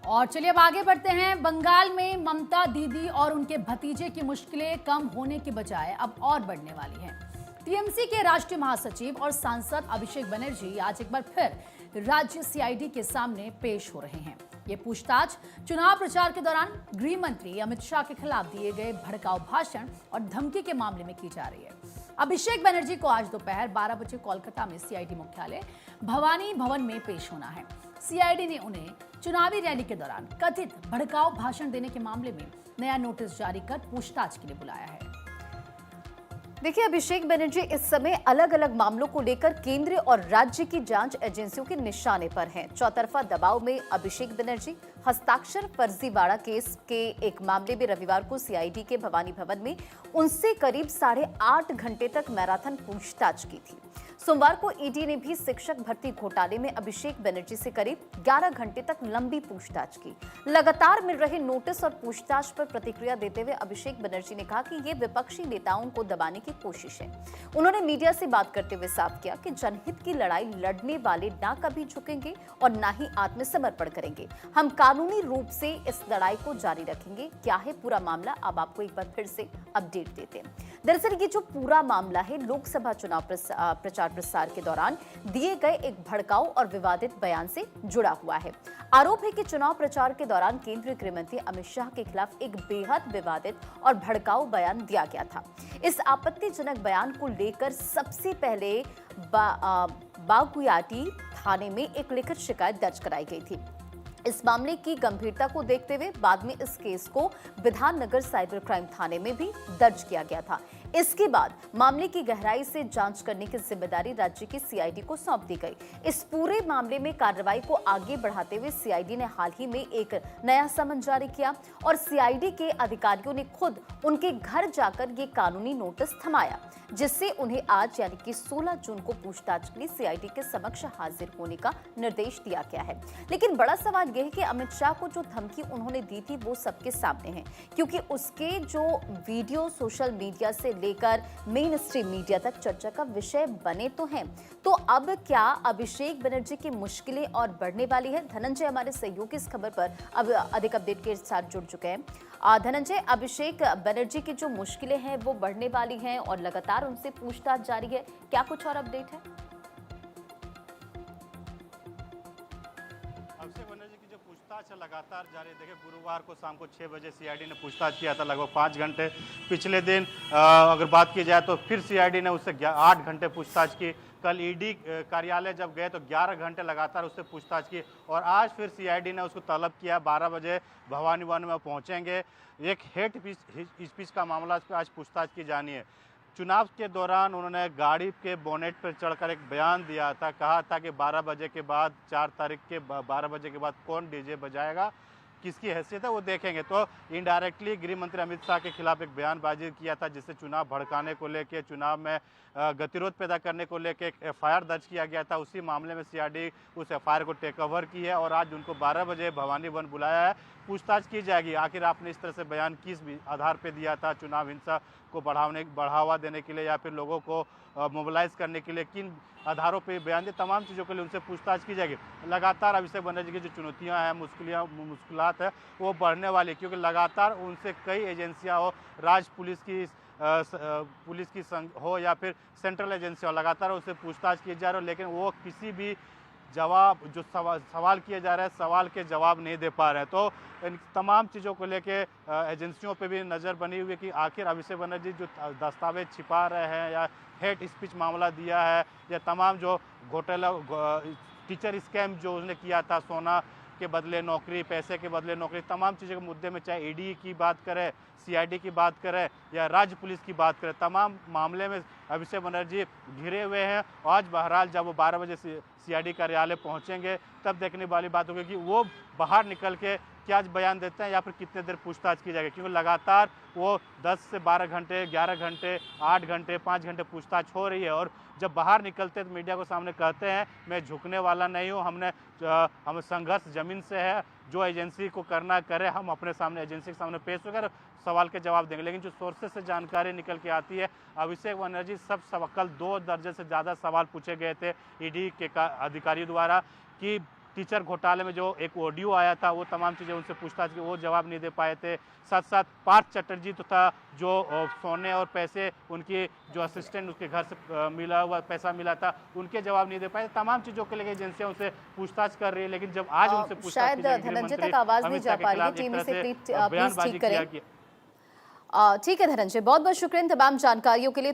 और चलिए अब आगे बढ़ते हैं। बंगाल में ममता दीदी और उनके भतीजे की मुश्किलें कम होने के बजाय अब और बढ़ने वाली हैं। टीएमसी के राष्ट्रीय महासचिव और सांसद अभिषेक बनर्जी आज एक बार फिर राज्य सीआईडी के सामने पेश हो रहे हैं। ये पूछताछ चुनाव प्रचार के दौरान गृह मंत्री अमित शाह के खिलाफ दिए गए भड़काऊ भाषण और धमकी के मामले में की जा रही है। अभिषेक बनर्जी को आज दोपहर 12 बजे कोलकाता में सीआईडी मुख्यालय भवानी भवन में पेश होना है। सीआईडी ने उन्हें चुनावी रैली के दौरान कथित भड़काऊ भाषण देने के मामले में नया नोटिस जारी कर पूछताछ के लिए बुलाया है। देखिए, अभिषेक बनर्जी इस समय अलग अलग मामलों को लेकर केंद्र और राज्य की जांच एजेंसियों के निशाने पर हैं। चौतरफा दबाव में अभिषेक बनर्जी हस्ताक्षर फर्जीवाड़ा केस के एक मामले में रविवार को सीआईडी के भवानी भवन में उनसे करीब 8.5 घंटे तक मैराथन पूछताछ की थी। सोमवार को ईडी ने भी शिक्षक भर्ती घोटाले में अभिषेक बनर्जी से करीब 11 घंटे तक लंबी पूछताछ की। लगातार मिल रहे नोटिस और पूछताछ पर प्रतिक्रिया देते हुए अभिषेक बनर्जी ने कहा कि ये विपक्षी नेताओं को दबाने की कोशिश है। उन्होंने मीडिया से बात करते हुए साफ किया कि जनहित की लड़ाई लड़ने वाले ना कभी झुकेंगे और ना ही आत्मसमर्पण करेंगे। हम कानूनी रूप से इस लड़ाई को जारी रखेंगे। क्या है पूरा मामला, अब आपको एक बार फिर से अपडेट देते हैं। दरअसल ये जो पूरा मामला है, लोकसभा चुनाव प्रचार प्रसार के दौरान दिए गए एक भड़काऊ और विवादित बयान से जुड़ा हुआ है। आरोप है कि चुनाव प्रचार के दौरान केंद्रीय गृह मंत्री अमित शाह के खिलाफ एक बेहद विवादित और भड़काऊ बयान दिया गया था। इस आपत्तिजनक बयान को लेकर सबसे पहले बागुयाटी थाने में एक लिखित शिकायत दर्ज कराई गई थी। इस मामले की गंभीरता को देखते हुए बाद में इस केस को विधाननगर साइबर क्राइम थाने में भी दर्ज किया गया था। इसके बाद मामले की गहराई से जांच करने की जिम्मेदारी राज्य की सीआईडी को सौंप दी गई। इस पूरे मामले में कार्रवाई को आगे बढ़ाते हुए सीआईडी ने हाल ही में एक नया समन जारी किया और सीआईडी के अधिकारियों ने खुद उनके घर जाकर ये कानूनी नोटिस थमाया, जिससे उन्हें आज यानी कि 16 जून को पूछताछ के लिए सीआईडी के समक्ष हाजिर होने का निर्देश दिया गया है। लेकिन बड़ा सवाल यह है कि अमित शाह को जो धमकी उन्होंने दी थी वो सबके सामने है, क्योंकि उसके जो वीडियो सोशल मीडिया से लेकर मेन स्ट्रीम मीडिया तक चर्चा का विषय बने तो हैं। तो अब क्या अभिषेक बनर्जी की मुश्किलें और बढ़ने वाली है? धनंजय हमारे सहयोगी इस खबर पर अब अधिक अपडेट के साथ जुड़ चुके हैं। धनंजय, अभिषेक बनर्जी की जो मुश्किलें हैं वो बढ़ने वाली हैं और लगातार उनसे पूछताछ जारी है, क्या कुछ और अपडेट है? अभिषेक बनर्जी की जो पूछताछ है लगातार जारी है। देखिए, गुरुवार को शाम को 6 बजे सीआईडी ने पूछताछ किया था, लगभग 5 घंटे। पिछले दिन अगर बात की जाए तो फिर सीआईडी ने उससे 8 घंटे पूछताछ की। कल ईडी कार्यालय जब गए तो 11 घंटे लगातार उससे पूछताछ की और आज फिर सीआईडी ने उसको तलब किया 12 बजे भवानी भवन में पहुंचेंगे। एक हेट स्पीच का मामला पर आज पूछताछ की जानी है। चुनाव के दौरान उन्होंने गाड़ी के बोनेट पर चढ़कर एक बयान दिया था, कहा था कि 12 बजे के बाद 4 तारीख के 12 बजे के बाद कौन डीजे बजाएगा, किसकी हैसियत है वो देखेंगे। तो इनडायरेक्टली गृह मंत्री अमित शाह के खिलाफ एक बयानबाजी किया था, जिससे चुनाव भड़काने को लेकर, चुनाव में गतिरोध पैदा करने को लेकर एक एफआईआर दर्ज किया गया था। उसी मामले में सीआईडी उस एफआईआर को टेक ओवर की है और आज उनको 12 बजे भवानी भवन बुलाया है। पूछताछ की जाएगी, आखिर आपने इस तरह से बयान किस आधार पर दिया था, चुनाव हिंसा को बढ़ावा देने के लिए या फिर लोगों को मोबिलाइज करने के लिए किन आधारों पे बयान दिए, तमाम चीज़ों के लिए उनसे पूछताछ की जाएगी। लगातार अभिषेक बनर्जी की जो चुनौतियां हैं, मुश्किलात है, वो बढ़ने वाली है, क्योंकि लगातार उनसे कई एजेंसियां हो, राज्य पुलिस की संघ हो या फिर सेंट्रल एजेंसी हो, लगातार उनसे पूछताछ की जा रही है, लेकिन वो किसी भी जवाब जो सवाल किए जा रहे हैं, सवाल के जवाब नहीं दे पा रहे हैं। तो इन तमाम चीज़ों को लेके एजेंसियों पे भी नज़र बनी हुई है कि आखिर अभिषेक बनर्जी जो दस्तावेज छिपा रहे हैं या हेट स्पीच मामला दिया है या तमाम जो घोटाला टीचर स्कैम जो उसने किया था, सोना के बदले नौकरी, पैसे के बदले नौकरी, तमाम चीज़ों के मुद्दे में चाहे ईडी की बात करें, सीआईडी की बात करें या राज्य पुलिस की बात करें, तमाम मामले में अभिषेक बनर्जी घिरे हुए हैं। आज बहरहाल जब वो 12 बजे सीआईडी कार्यालय पहुंचेंगे तब देखने वाली बात होगी कि वो बाहर निकल के क्या बयान देते हैं या फिर कितने देर पूछताछ की जाएगी, क्योंकि लगातार वो 10 से 12 घंटे, 11 घंटे, 8 घंटे, 5 घंटे पूछताछ हो रही है और जब बाहर निकलते तो मीडिया को सामने कहते हैं मैं झुकने वाला नहीं हूँ, हम संघर्ष जमीन से है, जो एजेंसी को करना करे, हम अपने सामने एजेंसी के सामने पेश होकर सवाल के जवाब देंगे। लेकिन जो सोर्सेस से जानकारी निकल के आती है, अभिषेक बनर्जी कल 2 दर्जन से ज़्यादा सवाल पूछे गए थे ईडी के अधिकारियों द्वारा कि टीचर घोटाले में जो एक ऑडियो आया था, वो तमाम चीज़ें उनसे पूछताछ की, वो जवाब नहीं दे पाए थे। साथ साथ पार्थ चटर्जी तथा जो सोने और पैसे उनकी जो असिस्टेंट उसके घर से मिला हुआ पैसा मिला था, उनके जवाब नहीं दे पाए। तमाम चीज़ों के लेकर एजेंसियां उनसे पूछताछ कर रही है, लेकिन जब आज उनसे पूछताछ शायद की जाएगी, गृह धनंजय मंत्री तक आवाज नहीं अमित जा शाह के पा रही है। खिलाफ एक टीम तरह से से प्लीज बयानबाजी ठीक किया करें। कि ठीक है धनंजय, बहुत बहुत शुक्रिया इन तमाम जानकारियों के लिए।